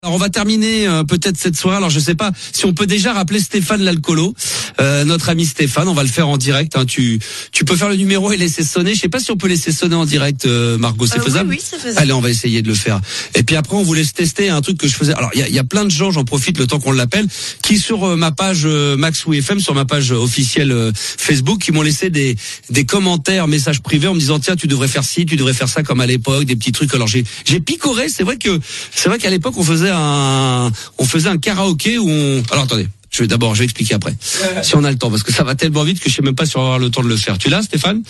Alors on va terminer peut-être cette soirée. Alors je sais pas si on peut déjà rappeler Stéphane l'alcoolo, notre ami Stéphane. On va le faire en direct. Hein. Tu peux faire le numéro et laisser sonner. Je sais pas si on peut laisser sonner en direct, Margot. C'est faisable? Oui, c'est faisable. Allez, on va essayer de le faire. Et puis après, on vous laisse tester un truc que je faisais. Alors il y a plein de gens. J'en profite le temps qu'on l'appelle, qui sur ma page Max ou FM, sur ma page officielle Facebook, qui m'ont laissé des commentaires, messages privés en me disant tiens, tu devrais faire ci, tu devrais faire ça comme à l'époque, des petits trucs. Alors j'ai picoré. C'est vrai qu'à l'époque on faisait un karaoké où on... Alors attendez, je vais expliquer après. Si on a le temps, parce que ça va tellement vite que je sais même pas si on va avoir le temps de le faire. Tu l'as, Stéphane?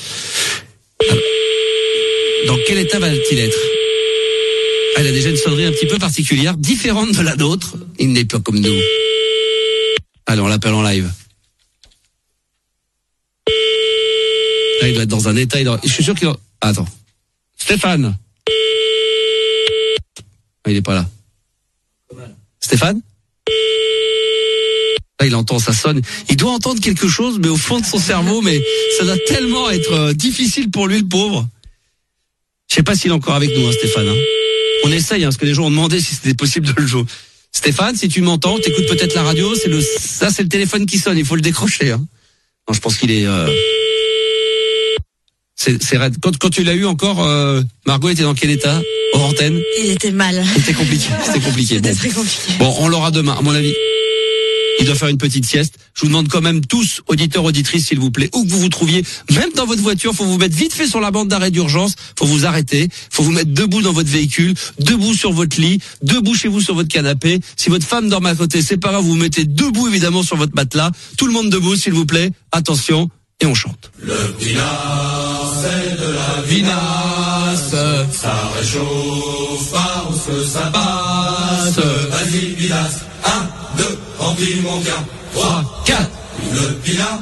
Dans quel état va-t-il être? Elle a déjà une sonnerie un petit peu particulière, différente de la nôtre. Il n'est pas comme nous. Allez, on l'appelle en live. Là, il doit être dans un état... Je suis sûr qu'il... Attends. Stéphane. Il est pas là. Stéphane? Là, il entend, ça sonne. Il doit entendre quelque chose, mais au fond de son cerveau, mais ça doit tellement être difficile pour lui, le pauvre. Je sais pas s'il est encore avec nous, hein, Stéphane. Hein. On essaye, hein, parce que les gens ont demandé si c'était possible de le jouer. Stéphane, si tu m'entends, t'écoutes peut-être la radio, ça c'est le téléphone qui sonne, il faut le décrocher. Hein. Non, je pense qu'il est... C'est raide. Quand tu l'as eu encore, Margot était dans quel état? Hors antenne? Il était mal. C'était compliqué. C'était très compliqué. Bon, on l'aura demain, à mon avis. Il doit faire une petite sieste. Je vous demande quand même tous, auditeurs, auditrices, s'il vous plaît, où que vous vous trouviez, même dans votre voiture, faut vous mettre vite fait sur la bande d'arrêt d'urgence, faut vous arrêter, faut vous mettre debout dans votre véhicule, debout sur votre lit, debout chez vous sur votre canapé. Si votre femme dort à côté, c'est pas grave, vous vous mettez debout évidemment sur votre matelas. Tout le monde debout, s'il vous plaît. Attention, et on chante. Le pinard, c'est de la vinasse, ça réchauffe, pas où ce que ça passe. Vas-y, Vilas, 1, 2, remplis mon gain, 3, 4, le pinard.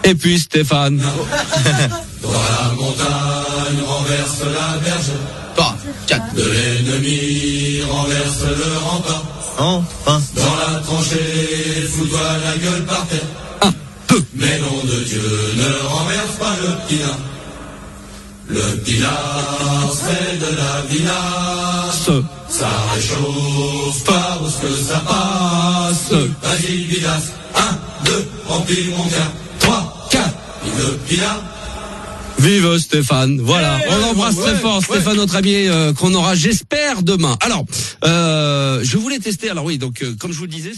Et puis Stéphane. Dans la montagne, renverse la berge. 3, 4. De l'ennemi, renverse le rempart. Enfin. Dans la tranchée, fous-toi la gueule par terre. Mais nom de Dieu, ne renverse pas le pinard. Le pinard, c'est de la vinasse. Ça réchauffe pas où ce que ça passe. Vas-y, Vidas, 1, 2, remplis mon gain. 3, 4, le pinard. Vive Stéphane, voilà, on l'embrasse très fort, Stéphane, notre ami qu'on aura, j'espère, demain. Alors, je voulais tester, alors oui, donc comme je vous le disais,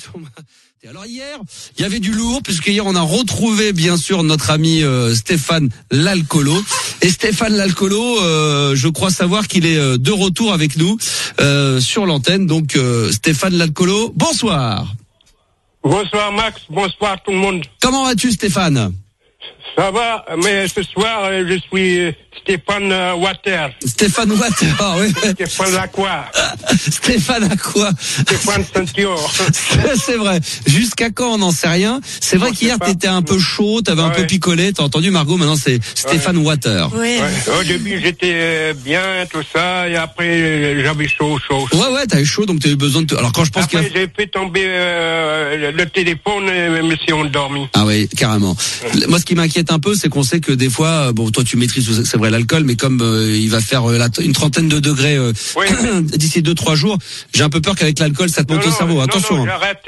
alors hier, il y avait du lourd, puisque hier on a retrouvé bien sûr notre ami Stéphane l'alcoolo. Et Stéphane l'alcoolo, je crois savoir qu'il est de retour avec nous sur l'antenne. Donc Stéphane l'alcoolo, bonsoir. Bonsoir Max, bonsoir tout le monde. Comment vas-tu Stéphane? Ça va, mais ce soir, je suis Stéphane Water. Stéphane Water, oui. Stéphane Aqua. Stéphane Aqua. Stéphane Santior. C'est vrai. Jusqu'à quand, on n'en sait rien. C'est vrai qu'hier, t'étais un peu chaud, t'avais un peu picolé. T'as entendu, Margot? Maintenant, c'est Stéphane Water. Ouais. Au début, j'étais bien, tout ça, et après, j'avais chaud. Ouais, t'avais chaud, donc t'as eu besoin de... Alors, quand je pense après, j'ai fait tomber le téléphone et je me suis endormi. Ah oui, carrément. Moi, ce qui m'inquiète un peu, c'est qu'on sait que des fois, bon, toi, tu maîtrises, c'est vrai, l'alcool, mais comme il va faire une trentaine de degrés d'ici 2-3 jours, j'ai un peu peur qu'avec l'alcool, ça te monte au cerveau. Attention. Non, j'arrête,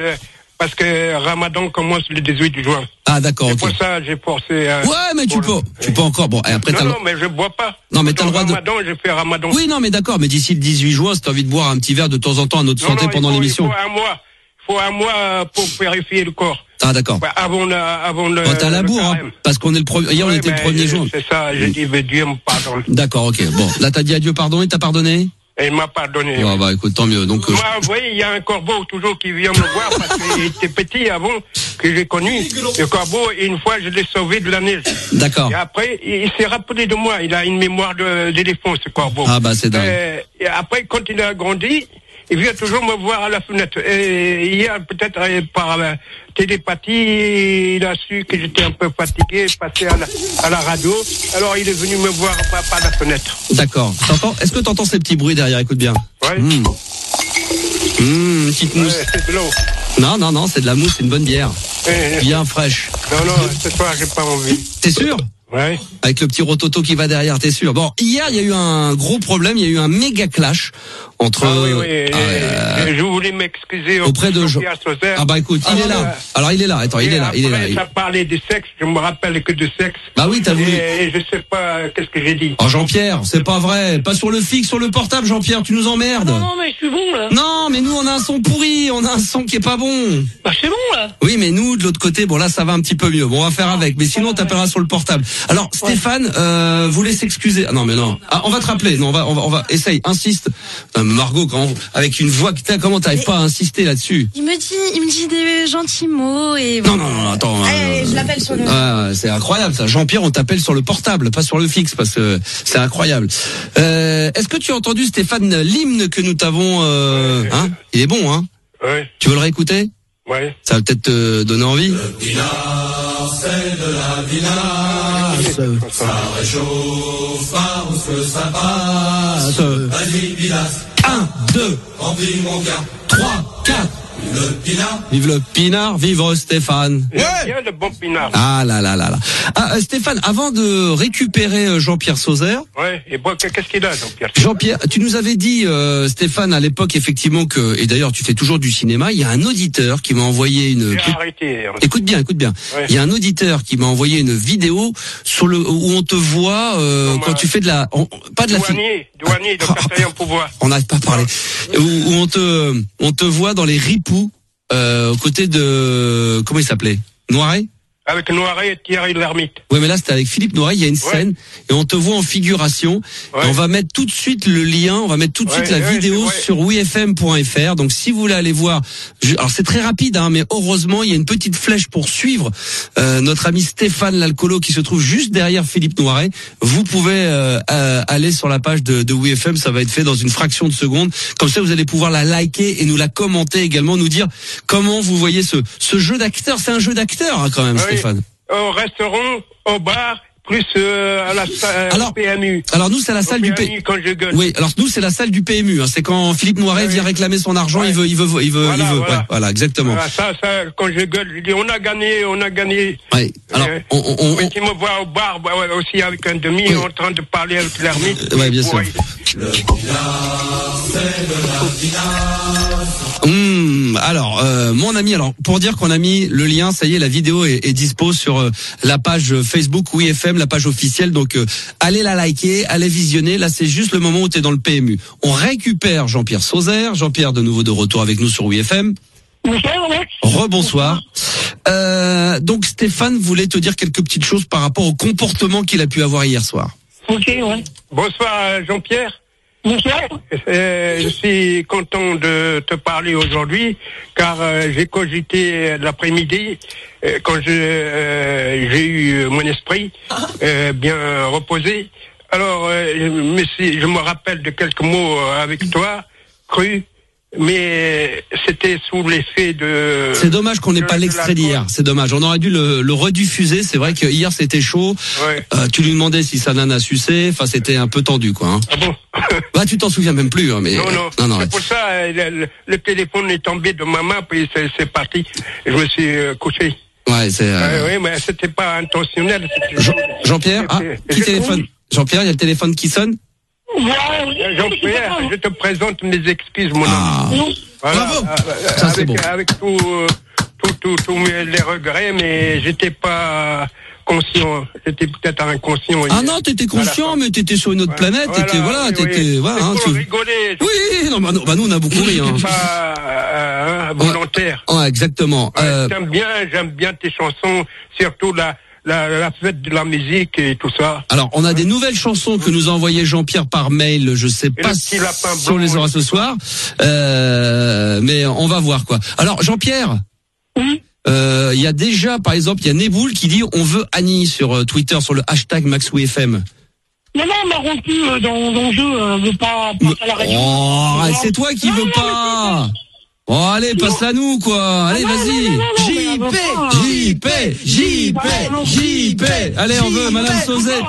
parce que Ramadan commence le 18 juin. Ah, d'accord, c'est pour ça, j'ai forcé. Ouais, mais tu peux encore. Bon, et après, non, mais je bois pas. Non, mais t'as le droit de... Ramadan, je fais Ramadan. Oui, non, mais d'accord, mais d'ici le 18 juin, si t'as envie de boire un petit verre de temps en temps à notre santé pendant l'émission. Il faut un mois pour purifier le corps. Ah, d'accord. Avant le. Bon, t'as la bourre, hein, parce qu'on est le premier. Hier, on était le 1er juin. C'est ça, j'ai dit, mais Dieu me pardonne. D'accord, ok. Bon, là, t'as dit à Dieu pardon, il t'a pardonné? Et il m'a pardonné. Ouais, bah, écoute, tant mieux. Donc, moi, vous voyez, il y a un corbeau toujours qui vient me voir parce qu'il était petit avant que j'ai connu. Le corbeau, une fois, je l'ai sauvé de la neige. D'accord. Et après, il s'est rappelé de moi. Il a une mémoire d'éléphant, ce corbeau. Ah, bah, c'est dingue. Et après, quand il a grandi, il vient toujours me voir à la fenêtre. Et hier, peut-être par télépathie, il a su que j'étais un peu fatigué, passé à la radio. Alors il est venu me voir par la fenêtre. D'accord. Est-ce que t'entends ces petits bruits derrière? Écoute bien. Ouais. Petite mousse. Ouais, c'est de l'eau. Non, c'est de la mousse, c'est une bonne bière. Bien fraîche. Non, ce soir, j'ai pas envie. T'es sûr? Ouais. Avec le petit rototo qui va derrière, t'es sûr. Bon, hier, il y a eu un gros problème, il y a eu un méga clash entre... je voulais m'excuser auprès de Jean-Pierre Sauzet. Ah bah écoute, il est là. Alors il est là, attends, il est là. Ça parlait du sexe, je me rappelle que de sexe. Bah oui, t'as voulu. Et je sais pas, qu'est-ce que j'ai dit. Oh Jean-Pierre, c'est pas vrai. Pas sur le fixe, sur le portable, Jean-Pierre, tu nous emmerdes. Non, mais je suis bon, là. Non, mais nous, on a un son pourri, on a un son qui est pas bon. Bah, c'est bon, là. Oui, mais nous, de l'autre côté, bon là, ça va un petit peu mieux. Bon, on va faire avec. Mais sinon, on t'appellera sur le portable. Alors, Stéphane, voulait s'excuser. Ah non, mais non. Ah, on va te rappeler. Non, on va, essaye, insiste. Margot, avec une voix que t'as, comment t'arrives pas à insister là-dessus? Il me dit des gentils mots et... Non, attends. Allez, je l'appelle sur le... c'est incroyable, ça. Jean-Pierre, on t'appelle sur le portable, pas sur le fixe, parce que c'est incroyable. Est-ce que tu as entendu, Stéphane, l'hymne que nous t'avons, il est bon, hein? Ouais. Tu veux le réécouter? Ouais. Ça va peut-être te donner envie. Le pinard, c'est de la vinasse. Ça réchauffe, parce que ça passe. Vas-y, Pilas. 1, 2, remplis mon cœur. 3, 4. Le pinard. Vive le pinard, vive Stéphane. J'aime bien le bon pinard. Ah là. Ah, Stéphane, avant de récupérer Jean-Pierre Sauzet. Ouais, et bon, qu'est-ce qu'il a, Jean-Pierre? Jean-Pierre, tu nous avais dit, Stéphane, à l'époque, effectivement, que, et d'ailleurs, tu fais toujours du cinéma, il y a un auditeur qui m'a envoyé une... J'ai arrêté. Écoute bien. Ouais. Il y a un auditeur qui m'a envoyé une vidéo où on te voit, quand tu fais de la... pas de la... Douanier, de quatrième pouvoir. On n'arrive pas à parler. Où on te voit dans les ripoux, aux côtés de... Comment il s'appelait? Noiret? Avec Noiret et Thierry Lhermitte. Oui, mais là, c'était avec Philippe Noiret, il y a une scène, et on te voit en figuration, et on va mettre tout de suite le lien, on va mettre tout de suite la vidéo sur wefm.fr, donc si vous voulez aller voir, alors c'est très rapide, mais heureusement, il y a une petite flèche pour suivre, notre ami Stéphane l'alcoolo qui se trouve juste derrière Philippe Noiret. Vous pouvez, aller sur la page de WeFM, ça va être fait dans une fraction de seconde, comme ça vous allez pouvoir la liker et nous la commenter également, nous dire comment vous voyez ce jeu d'acteur, c'est un jeu d'acteur, quand même, Stéphane. Au restaurant, au bar, plus à la salle au PMU. Alors nous c'est la salle du PMU quand je gueule. Oui, alors nous c'est la salle du PMU. C'est quand Philippe Noiret vient réclamer son argent, il veut. Voilà, exactement. Voilà, ça, quand je gueule, je dis on a gagné. Oui. Alors tu me vois au bar aussi avec un demi en train de parler avec l'ermite. Oui, bien sûr. Le pinard, c'est de la vinasse. Alors, mon ami, pour dire qu'on a mis le lien, ça y est, la vidéo est dispo sur la page Facebook WeFM, la page officielle. Donc, allez la liker, allez visionner. Là, c'est juste le moment où tu es dans le PMU. On récupère Jean-Pierre Sauzet. Jean-Pierre, de nouveau de retour avec nous sur WeFM. Rebonsoir. Donc, Stéphane voulait te dire quelques petites choses par rapport au comportement qu'il a pu avoir hier soir. Ok, ouais. Bonsoir, Jean-Pierre. Bonsoir. Je suis content de te parler aujourd'hui, car j'ai cogité l'après-midi quand j'ai eu mon esprit bien reposé. Alors, je me rappelle de quelques mots avec toi, cru, mais c'était sous l'effet de... C'est dommage qu'on n'ait pas l'extrait d'hier, c'est dommage. On aurait dû le rediffuser, c'est vrai que hier c'était chaud. Ouais. Tu lui demandais si sa nana suçait, enfin c'était un peu tendu, quoi. Hein. Ah bon? Bah tu t'en souviens même plus, hein, mais... Non. C'est pour ça, le téléphone est tombé de ma main, puis c'est parti. Je me suis couché. Ouais, c'est... Oui, mais c'était pas intentionnel. Jean-Pierre, qui téléphone? Jean-Pierre, il y a le téléphone qui sonne? Jean-Pierre, je te présente mes excuses, mon ami. Voilà, bravo. Ça, c'est bon. Avec tous les regrets, mais j'étais pas conscient. J'étais peut-être inconscient. Ah non, t'étais conscient, mais t'étais sur une autre planète. T'étais tu rigoler. Oui, non, bah nous on a beaucoup ri. Hein. Pas volontaire. Ouais, exactement. J'aime bien tes chansons, surtout la fête de la musique et tout ça. Alors, on a des nouvelles chansons que nous a envoyé Jean-Pierre par mail. Je sais pas si on les aura ce soir, mais on va voir quoi. Alors, Jean-Pierre. Oui. Il y a déjà, par exemple, il y a Neboul qui dit on veut Annie sur Twitter sur le hashtag MaxWeFM. Non, on m'a rompu dans le jeu, veut pas passer à la radio. Oh, c'est toi qui veux pas. Oh, allez, passe-la nous, quoi. Allez, vas-y. JP. Allez, on veut Madame Sauzet.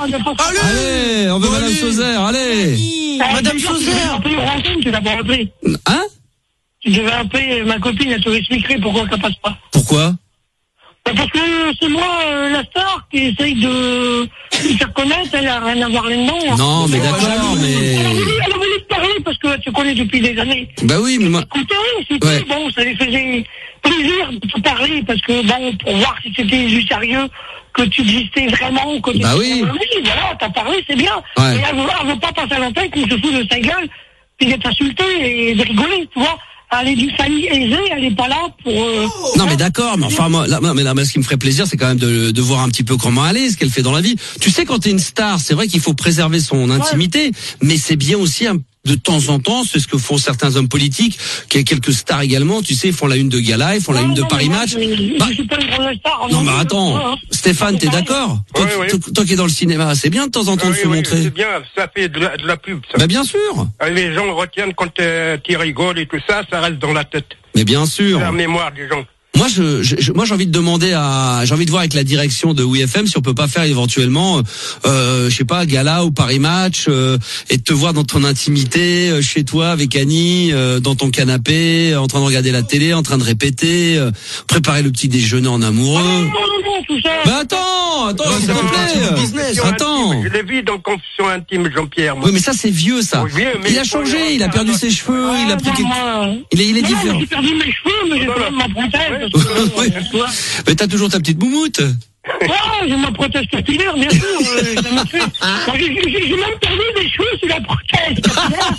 Allez, on veut Madame Sauzet. Allez. Madame Sauzet. Tu l'as pas appelé. Hein? Tu devais appeler ma copine, elle te expliquerait pourquoi ça passe pas. Pourquoi? Parce que c'est moi, la star, qui essaye de se faire connaître, elle a rien à voir là-dedans. Non, mais d'accord, mais... Elle a voulu te parler parce que tu connais depuis des années. Bah oui, mais moi... Écoutez, c'était Ouais. bon, ça lui faisait plaisir de te parler parce que bon, pour voir si c'était du sérieux, que tu existais vraiment, que tu Bah oui. voilà, t'as parlé, c'est bien. Ouais. Et elle veut pas passer à l'antenne qu'on se fout de sa gueule, puis d'être insulté et de rigoler, tu vois. Elle est d'une famille aisée, elle est pas là pour... Non mais d'accord, mais enfin moi, là, ce qui me ferait plaisir, c'est quand même de voir un petit peu comment elle est, ce qu'elle fait dans la vie. Tu sais, quand t'es une star, c'est vrai qu'il faut préserver son intimité, mais c'est bien aussi de temps en temps, c'est ce que font certains hommes politiques, qui quelques stars également, tu sais, ils font la une de gala, ils font la une de Paris Match. Je suis pas une grande star. Non mais attends, Stéphane, t'es d'accord? Toi qui es dans le cinéma, c'est bien de temps en temps de se montrer. C'est bien, ça fait de la pub, ça. Bah bien sûr. Les gens retiennent quand tu rigoles et tout ça, ça reste dans la tête. Mais bien sûr. La mémoire des gens. Moi, j'ai envie de demander j'ai envie de voir avec la direction de WeFM si on peut pas faire éventuellement, je sais pas, gala ou Paris Match, et de te voir dans ton intimité, chez toi avec Annie, dans ton canapé, en train de regarder la télé, en train de répéter, préparer le petit déjeuner en amoureux. Non, tout ça. Bah attends, s'il te plaît. Attends. Je l'ai vu dans Confession intime, Jean-Pierre. Oui, mais ça c'est vieux, ça. Oui, mais il a changé, il a perdu ses cheveux, il a pris. Il est Non, différent. j'ai perdu mes cheveux, mais j'ai quand même ma prothèse. Oui. Mais t'as toujours ta petite moumoute. Ouais, j'ai ma prothèse capillaire, bien sûr. Ça m'a fait... J'ai même perdu des cheveux sur la prothèse capillaire.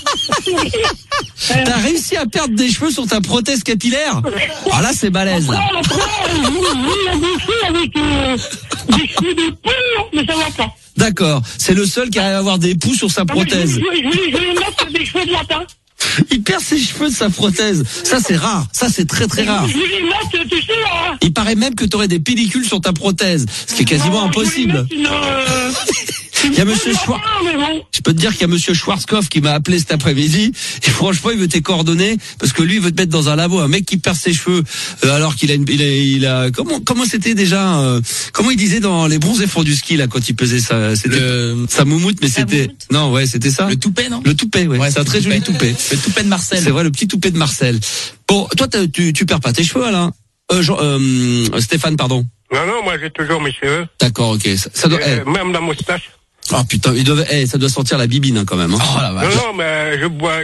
T'as réussi à perdre des cheveux sur ta prothèse capillaire? Ah là, c'est balèze. Là. Après, la bouffée avec des cheveux de poule, mais ça va pas. D'accord. C'est le seul qui arrive à avoir des poux sur sa prothèse. Je vais mettre des cheveux de lapin. Il perd ses cheveux de sa prothèse. Ça, c'est rare. Ça, c'est très très rare. Je vais les mettre, tu sais, là. Il paraît même que t'aurais des pellicules sur ta prothèse. Ce qui est quasiment impossible. Il y a monsieur Schwartz. Je peux te dire qu'il y a monsieur Schwarzkopf qui m'a appelé cet après-midi. Et franchement, il veut tes coordonnées parce que lui, il veut te mettre dans un labo. Un mec qui perd ses cheveux, alors qu'il a, comment c'était déjà, comment il disait dans les bronzés fonds du ski, là, quand il pesait sa moumoute, mais c'était, non, ouais, c'était ça. Le toupet, non? Le toupet, ouais. C'est un très joli toupet. Le toupet de Marcel. C'est vrai, le petit toupet de Marcel. Bon, toi, tu perds pas tes cheveux, Alain. Stéphane, pardon. Non, moi j'ai toujours mes cheveux. D'accord, ok. Ça doit, même la moustache. Oh putain, ça doit sentir la bibine, hein, quand même. Hein. Oh la vache. Non, mais je bois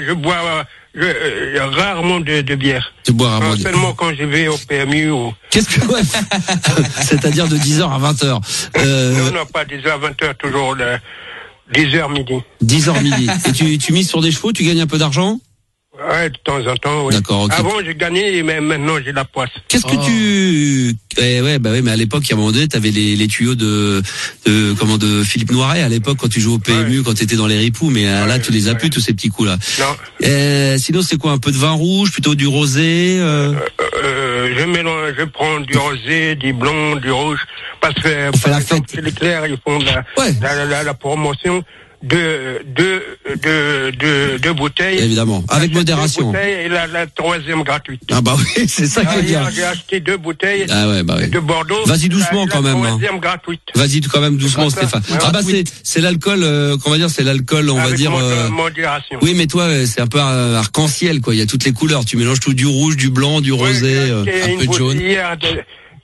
rarement de bière. Tu bois rarement. Seulement quand je vais au PMU ou... Qu'est-ce que, ouais. C'est-à-dire de 10h à 20h. Non, pas 10h à 20h, toujours 10h midi. 10h midi. Et tu mises sur des chevaux, tu gagnes un peu d'argent? Ouais, de temps en temps, oui. D'accord, ok. Avant, j'ai gagné, mais maintenant, j'ai la poisse. Qu'est-ce que mais à l'époque, à un moment donné, t'avais les tuyaux de Philippe Noiret, à l'époque, quand tu jouais au PMU, quand t'étais dans les ripoux, mais là, tu les as plus, tous ces petits coups-là. Non. Sinon, c'est quoi, un peu de vin rouge, plutôt du rosé, je prends du rosé, du blanc, du rouge, parce que, par exemple, chez Leclerc, ils font la promotion de bouteilles. Évidemment, avec modération. 2 bouteilles et la troisième gratuite. Ah bah oui, c'est ça qui est bien. J'ai acheté 2 bouteilles de Bordeaux. Vas-y doucement quand même. La troisième gratuite. Vas-y quand même doucement, Stéphane. Ah bah c'est l'alcool, qu'on va dire, c'est l'alcool, on va dire. Modération. Oui, mais toi, c'est un peu arc-en-ciel, quoi. Il y a toutes les couleurs. Tu mélanges tout, du rouge, du blanc, du rosé, un peu de jaune.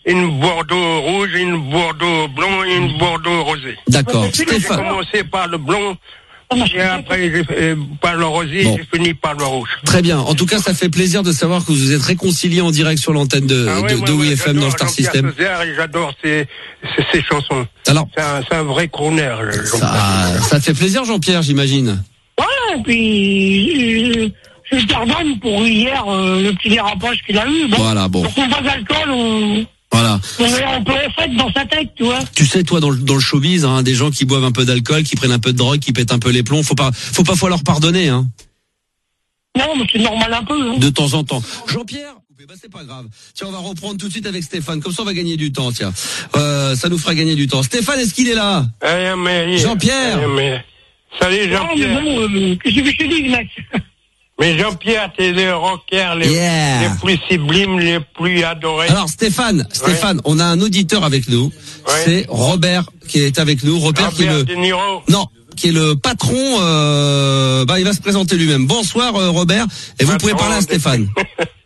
Une Bordeaux rouge, une Bordeaux blanc et une Bordeaux rosé. D'accord. J'ai commencé par le blanc, et après par le rosé, j'ai fini par le rouge. Très bien. En tout cas, ça fait plaisir de savoir que vous êtes réconciliés en direct sur l'antenne de WeFM dans le Star System. J'adore ses chansons. Alors, c'est un vrai crooner. Ça te fait plaisir, Jean-Pierre, j'imagine. Ouais, et puis je le pardonne pour hier le petit dérapage qu'il a eu. Bon, voilà, bon. Donc on passe d'alcool, voilà. On peut en fait dans sa tête, tu vois. Tu sais, toi, dans le showbiz, hein, des gens qui boivent un peu d'alcool, qui prennent un peu de drogue, qui pètent un peu les plombs, faut pas leur pardonner, hein. Non, mais c'est normal un peu, hein. De temps en temps. Jean-Pierre, bah c'est pas grave. Tiens, on va reprendre tout de suite avec Stéphane. Comme ça, on va gagner du temps, tiens. Ça nous fera gagner du temps. Stéphane, est-ce qu'il est là? Jean-Pierre. Salut, Jean-Pierre. Non, mais qu'est-ce que je te dis, Max? Mais Jean-Pierre, t'es le rocker les plus sublimes, les plus adorés. Alors Stéphane, on a un auditeur avec nous. Ouais. C'est Robert qui est avec nous. Robert qui est De Niro. Non, qui est le patron, il va se présenter lui-même. Bonsoir Robert, et vous pouvez parler à Stéphane.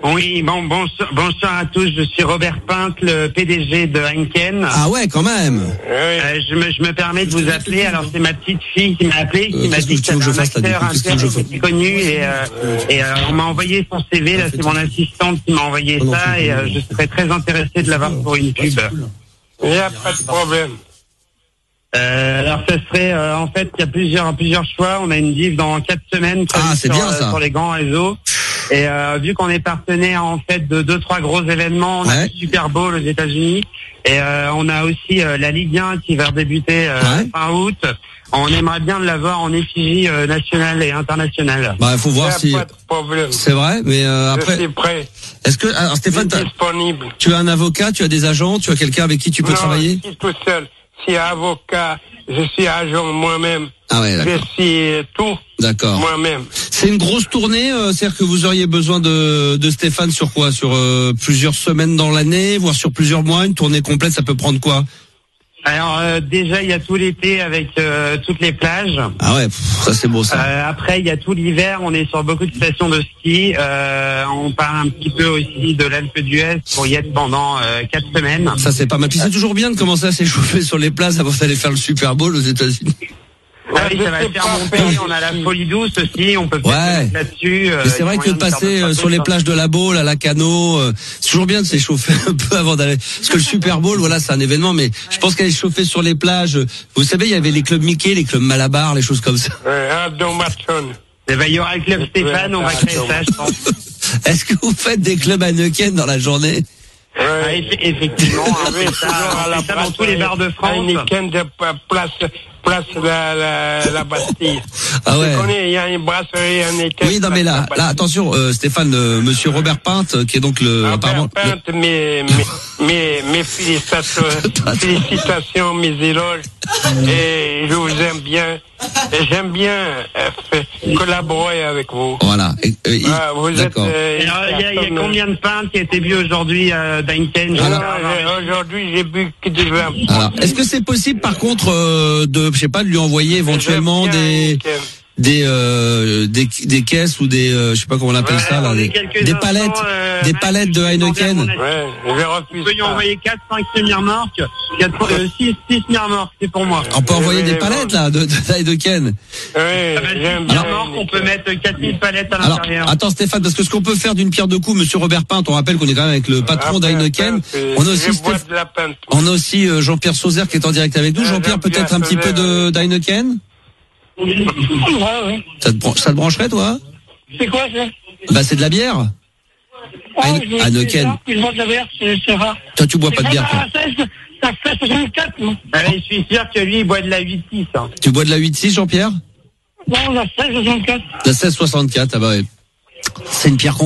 Oui, bonsoir à tous. Je suis Robert Pinte, le PDG de Heineken. Ah ouais, quand même. Je me permets de vous appeler. Alors c'est ma petite fille qui m'a appelé, qui m'a dit que c'était un acteur assez connu et on m'a envoyé son CV. Là, c'est mon assistante qui m'a envoyé ça et je serais très intéressé de l'avoir pour une pub. Il n'y a pas de problème. Alors ça serait en fait il y a plusieurs choix. On a une div dans 4 semaines c'est bien, ça. Sur les grands réseaux. Et vu qu'on est partenaire en fait de 2-3 gros événements, on a le Super Bowl aux États-Unis et on a aussi la Ligue 1 qui va débuter fin août. On aimerait bien l'avoir en effigie nationale et internationale. Il faut voir si pas de problème. c'est vrai, mais après Je suis prêt. est-ce que alors Stéphane, Disponible. tu as un avocat, tu as des agents, tu as quelqu'un avec qui tu peux travailler? Je suis tout seul. Je suis avocat, je suis agent moi-même. Ah ouais, d'accord. Je suis tout D'accord. moi-même. C'est une grosse tournée, c'est-à-dire que vous auriez besoin de Stéphane sur quoi? Sur plusieurs semaines dans l'année, voire sur plusieurs mois. Une tournée complète, ça peut prendre quoi? Alors déjà il y a tout l'été avec toutes les plages. Ah ouais, ça c'est beau ça. Après il y a tout l'hiver, on est sur beaucoup de stations de ski. On parle un petit peu aussi de l'Alpe d'Huez pour y être pendant 4 semaines. Ça c'est pas mal. Puis c'est toujours bien de commencer à s'échauffer sur les places avant d'aller faire le Super Bowl aux États-Unis. Ah oui, ça va faire monter. On a la folie douce aussi, on peut Ouais. là-dessus. Mais c'est vrai que de passer sur les plages de la Baule à la Cano, c'est toujours bien de s'échauffer un peu avant d'aller. Parce que le Super Bowl, voilà, c'est un événement, mais je pense qu'aller chauffer sur les plages, vous savez, il y avait les clubs Mickey, les clubs Malabar, les choses comme ça. Eh ben, il y aura le club Stéphane, on va créer ça, je pense. Est-ce que vous faites des clubs Heineken dans la journée? Ah, effectivement, on fait ça dans tous les bars de France. Heineken de place la Bastille. Ah ouais. Il y a une brasserie Heineken. Oui, non mais là, attention, Stéphane, monsieur Robert Pinte, qui est donc Robert Pinte, mes félicitations, mes éloges, et je vous aime bien. Et j'aime bien collaborer avec vous. Voilà. Vous êtes. Il y a combien de pintes qui a été bu aujourd'hui d'Heineken? Aujourd'hui, j'ai bu que du vin. Alors, est-ce que c'est possible, par contre, de lui envoyer éventuellement des caisses ou des je sais pas comment on appelle ça là, des palettes de Heineken. Ouais, je vais refuser. On peut lui envoyer 4-5 semi-remorques, 6 semi-remorques, c'est pour moi. On peut envoyer des palettes là de Heineken. Oui, j'aime bien. On peut mettre 4000 palettes à l'intérieur. Alors, attends Stéphane, parce que ce qu'on peut faire d'une pierre deux coups, monsieur Robert Pinte, on rappelle qu'on est quand même avec le patron d'Heineken. On a aussi Jean-Pierre Sauzère qui est en direct avec nous. Jean-Pierre, peut-être un petit peu d'Heineken? Ouais. Ça te brancherait, toi? C'est quoi, ça? Bah, c'est de la bière. Heineken. Je bois de la bière, c'est rare. Toi, tu bois pas de bière, toi. Ça fait 64, non? Je suis sûr que lui, il boit de la 8-6. Hein. Tu bois de la 8-6, Jean-Pierre? Non, la 1664. La 1664, ah bah ouais. C'est une bière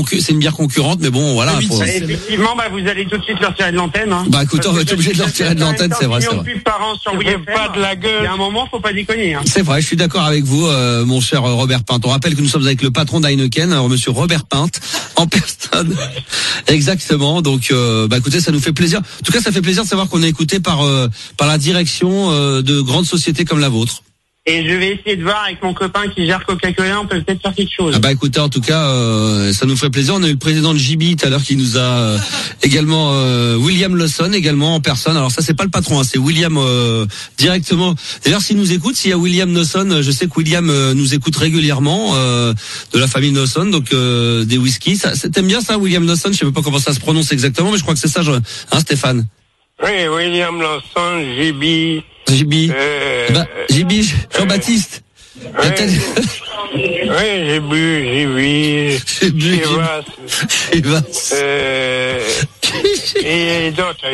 concurrente, mais bon, voilà. Effectivement, vous allez tout de suite leur tirer de l'antenne. Hein. Bah écoute, on va être obligé de leur tirer de l'antenne, c'est vrai. Par an sur WFM, pas de la gueule. Il y a un moment, faut pas déconner. Hein. C'est vrai, je suis d'accord avec vous, mon cher Robert Pinte. On rappelle que nous sommes avec le patron d'Heineken, monsieur Robert Pinte, en personne. Exactement. Donc, écoutez, ça nous fait plaisir. En tout cas, ça fait plaisir de savoir qu'on est écouté par la direction de grandes sociétés comme la vôtre. Et je vais essayer de voir avec mon copain qui gère Coca-Cola, on peut peut-être faire quelque chose. Écoutez, en tout cas, ça nous ferait plaisir. On a eu le président de JB tout à l'heure qui nous a également William Lawson également en personne. Alors ça c'est pas le patron, hein, c'est William directement. D'ailleurs, s'il nous écoute, s'il y a William Lawson, je sais que William nous écoute régulièrement de la famille Lawson, donc des whisky. T'aimes bien ça, William Lawson? Je sais pas comment ça se prononce exactement, mais je crois que c'est ça, hein, Stéphane? Oui, William Lawson, JB. JB, Jean-Baptiste. Oui, j'ai bu. Chivas. Et d'autres.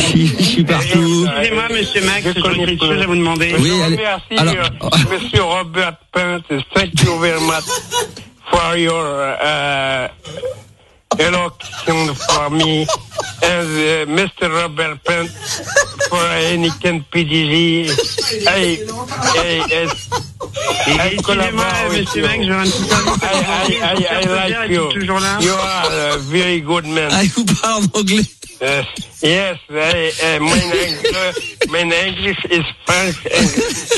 Je suis partout. Excusez-moi, monsieur Max, j'ai quelque chose à vous demander. Oui, merci, monsieur Robert Pinte. Thank you very much for your elocution for me as Mr. Robert Pinte for Heineken PDG. Excusez-moi, monsieur Max, je viens un petit peu. I like you. You are a very good man. Vous parlez en anglais. Yes, my English is French English.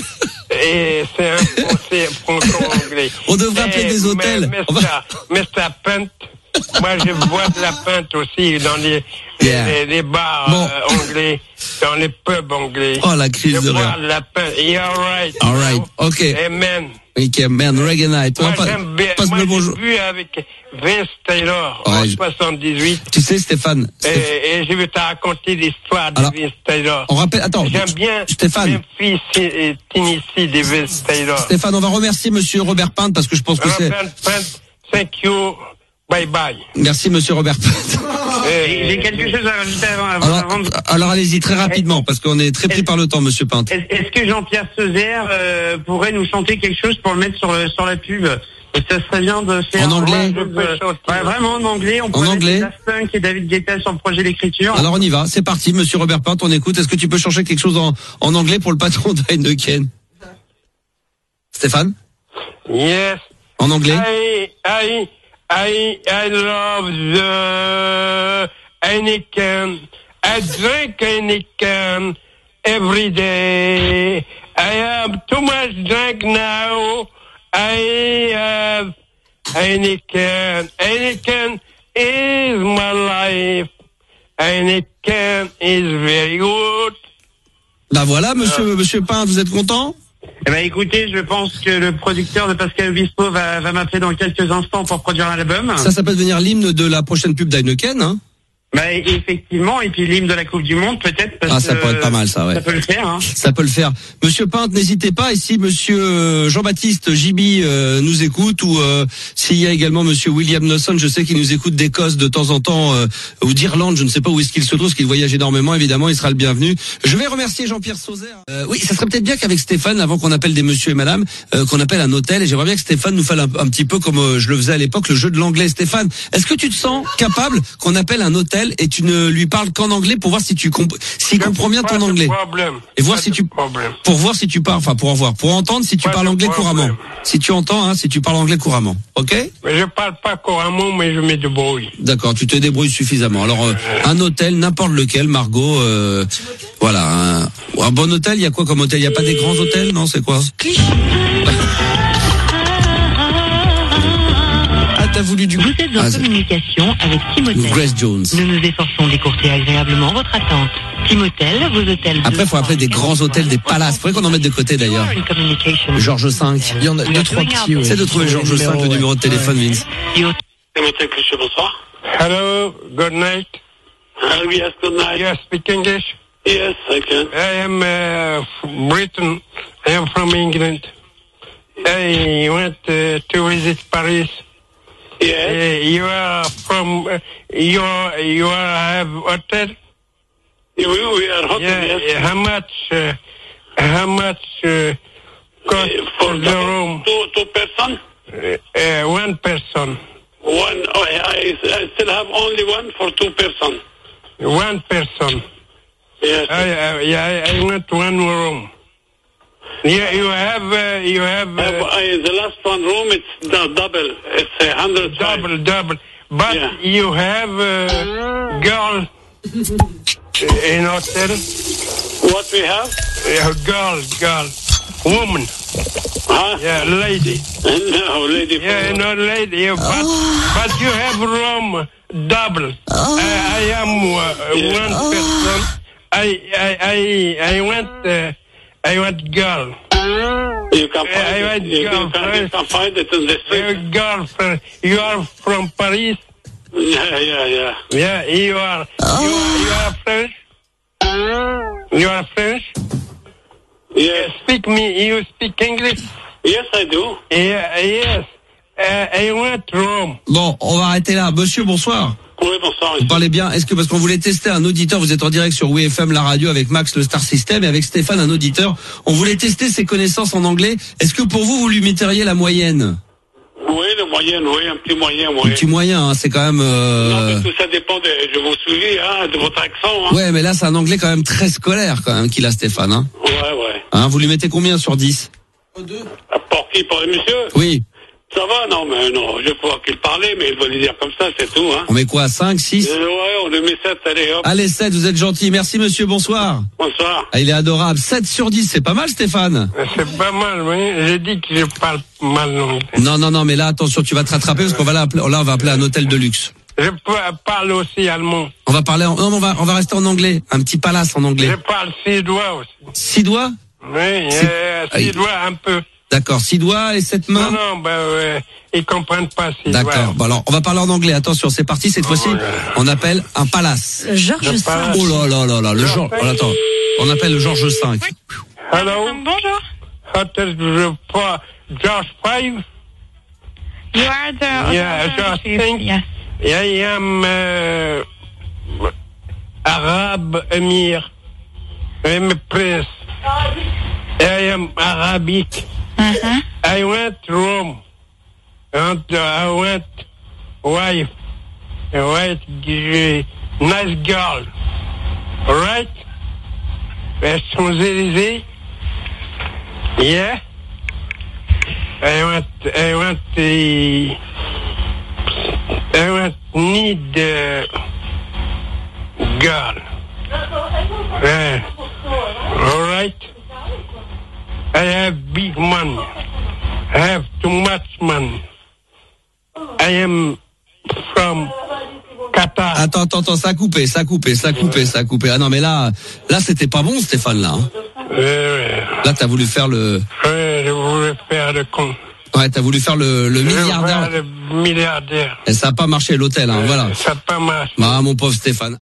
Et c'est un français franco-anglais. On devrait appeler des hôtels. Mr. Pint. Moi, je bois de la pinte aussi dans les bars anglais, dans les pubs anglais. Oh, la crise de rire. Je bois de la pinte. Yeah, all right. Ok. Amen. Ok, man, Reggae Night. Moi, j'ai bu avec Vince Taylor en 78. Tu sais, Stéphane. Et je vais te raconter l'histoire de Vince Taylor. On rappelle, attends. J'aime bien Stéphane. Memphis et Tennessee de Vince Taylor. Stéphane, on va remercier monsieur Robert Pinte parce que je pense que c'est... Thank you. Bye bye. Merci monsieur Robert Pinte. J'ai quelque chose à rajouter avant de... Alors allez-y très rapidement parce qu'on est très pris par le temps, monsieur Pinte. Est-ce que Jean-Pierre Sauzère pourrait nous chanter quelque chose pour le mettre sur la pub? Ça serait bien de faire... En anglais? Ouais, vraiment en anglais. On peut mettre Daft Punk et David Guetta sur le projet d'écriture. Alors on y va, c'est parti, monsieur Robert Pinte, on écoute. Est-ce que tu peux changer quelque chose en anglais pour le patron d'Heineken? Stéphane? Yes. En anglais? I love the Heineken. I drink Heineken every day. I have too much drink now. I have Heineken. Heineken is my life. Heineken is very good. Bah voilà, monsieur Pinte, vous êtes content? Eh ben, écoutez, je pense que le producteur de Pascal Obispo va m'appeler dans quelques instants pour produire un album. Ça peut devenir l'hymne de la prochaine pub d'Heineken, hein? Bah, effectivement, et puis l'hymne de la Coupe du Monde, peut-être, parce ça peut être pas mal, ça, ouais. Ça peut le faire, hein. Ça peut le faire. Monsieur Pinte, n'hésitez pas, et si monsieur Jean-Baptiste Gibi nous écoute, ou s'il y a également monsieur William Nosson, je sais qu'il nous écoute d'Écosse de temps en temps, ou d'Irlande, je ne sais pas où est-ce qu'il se trouve, parce qu'il voyage énormément, évidemment, il sera le bienvenu. Je vais remercier Jean-Pierre Sauzère. Oui, ça serait peut-être bien qu'avec Stéphane, avant qu'on appelle des monsieur et madame, qu'on appelle un hôtel, et j'aimerais bien que Stéphane nous fasse un petit peu comme je le faisais à l'époque, le jeu de l'anglais. Stéphane, est-ce que tu te sens capable qu'on appelle un hôtel et tu ne lui parles qu'en anglais pour voir si tu s'il comprend bien ton anglais et voir si tu pour voir si tu parles, enfin pour entendre si tu parles anglais couramment. Si tu entends, si tu parles anglais couramment, ok? Mais je parle pas couramment, mais je me débrouille. D'accord, tu te débrouilles suffisamment. Alors un hôtel, n'importe lequel, Margot. Voilà, un bon hôtel. Il y a quoi comme hôtel? Il y a pas des grands hôtels, non? C'est quoi? T'as voulu du... Vous êtes en communication avec Timothée. Grace Jones. Nous nous efforçons d'écourter agréablement votre attente. Timothée, vos hôtels. Après, il faut appeler des grands hôtels, des palaces. Faudrait qu'on en mette de côté d'ailleurs. Georges V. Il y en a 2-3 petits. C'est de trouver Georges V, le numéro de téléphone, Vince. Timothée Clichy, bonsoir. Hello, good night. Yes, good night. You speak English? Yes, I can. I am Britain. I am from England. I went to visit Paris. Yes. You are from you have hotel. We are hotel. Yeah. Yes. How much cost for the room? Two person. One person. One. I still have only one for 2 person. One person. Yes. I want one room. Yeah, you have. The last one room, it's double. It's 100. Double. But you have girl in hotel. What we have? Girl, woman. Huh? Yeah, lady. No, lady. Yeah, no lady. But you have room double. I am one person. I want girl. You can find it. You can find it in the street. Girlfriend. You are from Paris? Yeah. Yeah, you are French? You are French? Yes. You speak English? Yes, I do. Yes. I want room. Bon, on va arrêter là. Monsieur, bonsoir. Oui, bonsoir. Vous parlez bien. Est-ce que parce qu'on voulait tester un auditeur, vous êtes en direct sur WeFM la radio avec Max le Star System et avec Stéphane un auditeur. On voulait tester ses connaissances en anglais. Est-ce que pour vous lui metteriez la moyenne? Oui, la moyenne, oui, un petit moyen, oui. Un petit moyen, c'est quand même. Non, mais tout ça dépend je vous souviens, de votre accent. Ouais, mais là c'est un anglais quand même très scolaire quand même qu'il a Stéphane. Ouais. Vous lui mettez combien sur 10? 2. Pour qui? Pour le monsieur? Oui. Ça va, non, mais non, je crois qu'il parlait, mais il va le dire comme ça, c'est tout, hein. On met quoi, 5, 6? Ouais, on le met 7, allez, hop. Allez, 7, vous êtes gentil. Merci, monsieur, bonsoir. Bonsoir. Ah, il est adorable. 7 sur 10, c'est pas mal, Stéphane. C'est pas mal, oui. J'ai dit que je parle mal l'anglais. Non, mais là, attention, tu vas te rattraper parce qu'on va là, on va appeler un hôtel de luxe. Je parle aussi allemand. On va parler non, on va rester en anglais. Un petit palace en anglais. Je parle suédois aussi. 6 doigts? Oui, suédois un peu. D'accord, 6 doigts et 7 mains? Non, ils comprennent pas suédois. D'accord. Bon, alors, on va parler en anglais. Attention, c'est parti. Cette fois-ci, on appelle un palace. Georges V. Oh là, le Georges. Oh, attends. On appelle le Georges V. Hello. Bonjour. Hotel George V. You are the Yeah, George V. Yes. I am Arab Emir. I am a prince. I am Arabic. I went Rome. And I went wife. A white, nice girl. Alright? Champs-Élysées. Yeah. I need girl. Alright? I have big money. I have too much money. I am from Qatar. Attends, ça a coupé. Ah non, mais là, c'était pas bon, Stéphane, là. Hein. Là, t'as voulu faire le... Je voulais faire le con. Ouais, t'as voulu faire le milliardaire. Le milliardaire. Et ça a pas marché, l'hôtel, hein, voilà. Ça n'a pas marché. Bah, mon pauvre Stéphane.